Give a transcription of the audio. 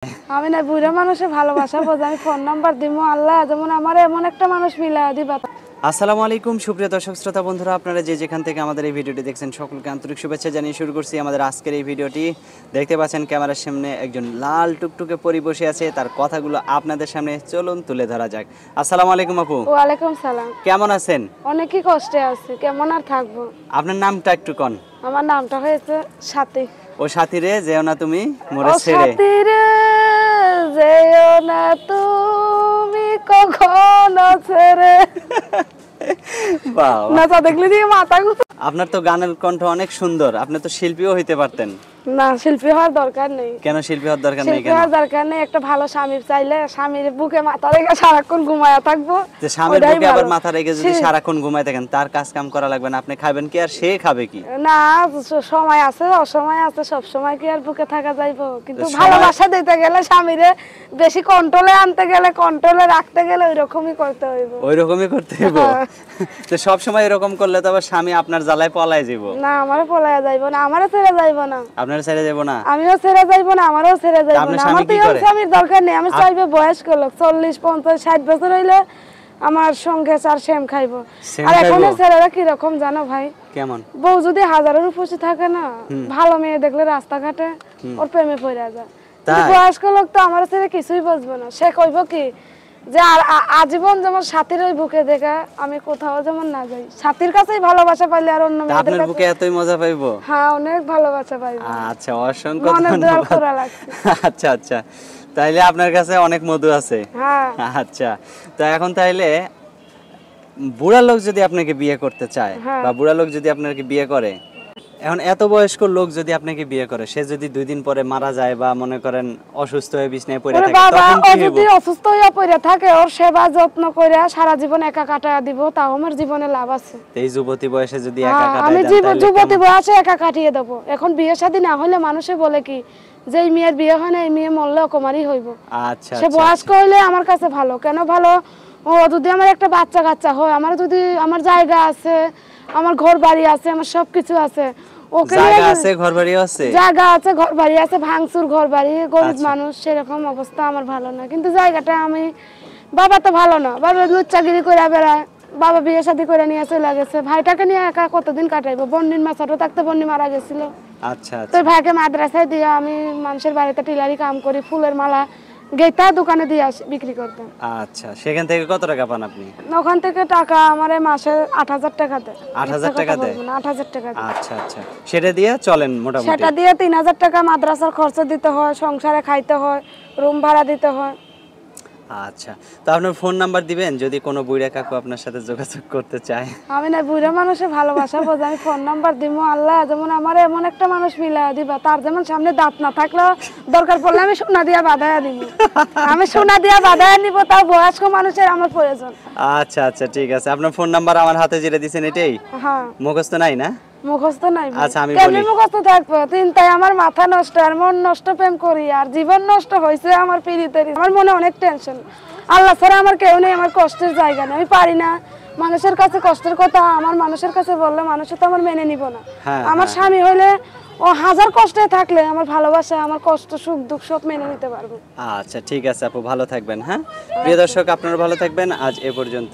আমি না বুড়া মানুষে ভালোবাসা বোঝ আমি ফোন নাম্বার দিমু আল্লাহ যেমন আমার এমন একটা মানুষ মিলা দিবা। আসসালামু আলাইকুম সুপ্রিয় দর্শক শ্রোতা বন্ধুরা, আপনারা যে যেখান থেকে আমাদের এই ভিডিওটি দেখছেন সকলকে আন্তরিক শুভেচ্ছা জানিয়ে শুরু করছি আমাদের আজকের এই ভিডিওটি। দেখতে পাচ্ছেন ক্যামেরার সামনে একজন লাল টুকটুকে পরি বসে আছে, তার কথাগুলো আপনাদের সামনে চলুন তুলে ধরা যাক। আসসালামু আলাইকুম আপু। ওয়ালাইকুম সালাম। কেমন আছেন? অনেকই কষ্টে আছি, কেমন আর থাকবো। আপনার নামটা একটু কোন। আমার নামটা হয়েছে সাথী। ও সাথী রে যেও না তুমি মোরে ছেড়ে। সাথী রে যেও না তুমি কখনো ছেড়ে। বাহ, না তা দেখলি দিয়ে মাথা ঘুরে। আপনার তো গানের কণ্ঠ অনেক সুন্দর, আপনি তো শিল্পীও হইতে পারতেন। না শিল্পী হওয়ার দরকার নেই। কেন শিল্পী হওয়ার দরকার নেই? শিল্পী হওয়ার দরকার নেই, একটা ভালো স্বামী চাইলে স্বামীর বুকে মাথা রেখে সারাক্ষণ ঘুমায়া থাকবো। যে স্বামীর বুকে আবার মাথা রেখে যদি সারাক্ষণ ঘুমায় থাকেন, তার কাজ কাম করা লাগবে না, আপনি খাবেন কি আর সে খাবে কি? না সময় আছে অসময় আছে, সব সময় কি আর বুকে থাকা যাইবো? কিন্তু ভালোবাসা দিতে গেলে স্বামীরে বেশি কন্ট্রোলে আনতে গেলে, কন্ট্রোলে রাখতে গেলে ওইরকমই করতে হইব। ওইরকমই করতে হইব। তো সব সময় এরকম করলে তো আবার স্বামী আপনার জ্বালায় পলায় যাইব। না আমারও পলায়া যাইব না, আমারও ছেড়ে যাইব না। আপনার ছেড়ে যাইব না? আমিও ছেড়ে যাইব না, আমারও ছেড়ে যাইব না। আমার তো এই স্বামীর দরকার নেই। আমি চাইবো বয়স্ক লোক 40, 50, 60 বছর হইলে আমার সঙ্গে চার সেম খাইবো। আর এখন ছেলেরা কি রকম জানো ভাই? কেমন? বউ যদি হাজারের উপরে থাকে না, ভালো মেয়ে দেখলে রাস্তাঘাটে ওর প্রেমে পড়ে যায়। বয়স্ক লোক তো আমার ছেলে কিছুই বুঝবো না। সে কইব কি যে আজীবন যেমন সাথীর ওই বুকে দেখা আমি কোথাও যেমন না যাই, সাথীর কাছেই ভালোবাসা পাইলে আর অন্য মেয়েদের আপনার বুকে এতই মজা পাইবো? হ্যাঁ অনেক ভালোবাসা পাইবো। আচ্ছা অসংখ্য ধন্যবাদ। আচ্ছা আচ্ছা, তাইলে আপনার কাছে অনেক মধু আছে। হ্যাঁ আচ্ছা, তো এখন তাইলে বুড়া লোক যদি আপনাকে বিয়ে করতে চায় বা বুড়া লোক যদি আপনাকে বিয়ে করে, এখন এত বয়স্ক লোক যদি আপনাকে বিয়ে করে, সে যদি 2 দিন পরে মারা যায় বা মনে করেন অসুস্থ হয়ে বিছানায় পড়ে থাকে, তখন কি হবে? যদি অসুস্থ হয়ে পড়ে থাকে, ওর সেবা যত্ন করে সারা জীবন একা কাটায় দিব, তাও আমার জীবনে লাভ আছে। এই যুবতী বয়সে যদি একা কাটায়, আমি যুবতী বয়সে একা কাটিয়ে দেব। এখন বিয়ে শাদী না হলে মানুষে বলে কি যে এই মেয়ের বিয়ে হয় না, এই মেয়ে মরলে অকুমারী হইব। আচ্ছা, সে বয়স্ক হইলে আমার কাছে ভালো। কেন ভালো? ও যদি আমার একটা বাচ্চা কাচ্চা হয়, আমার যদি আমার জায়গা আছে, আমার ঘর বাড়ি আছে, আমার সবকিছু আছে, জায়গা আছে ঘর বাড়ি আছে, জায়গা আছে ঘর বাড়ি আছে, ভাঙচুর ঘর বাড়ি, গরিব মানুষ, সেরকম অবস্থা আমার ভালো না। কিন্তু জায়গাটা আমি, বাবা তো ভালো না, বাবা লুচ্চাগিরি করে বেড়ায়, বাবা বিয়ে শাদী করে নিয়ে চলে গেছে, ভাইটাকে নিয়ে একা কতদিন কাটাইবো? বন্ডির মা ছোট থাকতে বন্ডি মারা গেছিল। আচ্ছা, তো ভাইকে মাদ্রাসায় দিয়ে আমি মানুষের বাড়িতে টিলারি কাম করি, ফুলের মালা গেতা দোকানে দিয়ে আসি বিক্রি করতে। আচ্ছা, সেখান থেকে কত টাকা পান আপনি? ওখান থেকে টাকা আমারে মাসে 8,000 টাকা দেয়। 8,000 টাকা দেয়? 8,000 টাকা দেয়। আচ্ছা আচ্ছা, সেটা দিয়ে চলেন মোটামুটি? সেটা দিয়ে 3,000 টাকা মাদ্রাসার খরচ দিতে হয়, সংসারে খাইতে হয়, রুম ভাড়া দিতে হয়। আচ্ছা, তো আপনার ফোন নাম্বার দিবেন যদি কোনো বুড়া কাকু আপনার সাথে যোগাযোগ করতে চায়? আমি না বুড়া মানুষে ভালোবাসা বোঝ আমি ফোন নাম্বার দিমু আল্লাহ যেমন আমার এমন একটা মানুষ মিলা দিবা, তার যেমন সামনে দাঁত না থাকলে দরকার পড়লে আমি সোনা দিয়া বাঁধায়া দিব। আমি সোনা দিয়া বাঁধায়া নিব, তার বয়স্ক মানুষের আমার প্রয়োজন। আচ্ছা আচ্ছা ঠিক আছে, আপনার ফোন নাম্বার আমার হাতে যেটা দিবেন এটাই? হ্যাঁ। মুখস্থ নাই না? মুখস্থ নাই। আচ্ছা আমি বলি, কেমনে মুখস্থ থাকবো? চিন্তায় আমার মাথা নষ্ট, আর মন নষ্ট, প্রেম করি আর জীবন নষ্ট হইছে আমার পিরিতের। আমার মনে অনেক টেনশন। আল্লাহ ছাড়া আমার কেউ নেই, আমার কষ্টের জায়গা নেই। আমি পারি না মানুষের কাছে কষ্টের কথা আমার মানুষের কাছে বললে মানুষ তো আমার মেনে নিব না। আমার স্বামী হইলে ও হাজার কষ্টে থাকলে আমার ভালোবাসা, আমার কষ্ট সুখ দুঃখ সব মেনে নিতে পারবো। আচ্ছা ঠিক আছে আপু, ভালো থাকবেন। হ্যাঁ প্রিয় দর্শক, আপনারা ভালো থাকবেন। আজ এ পর্যন্ত।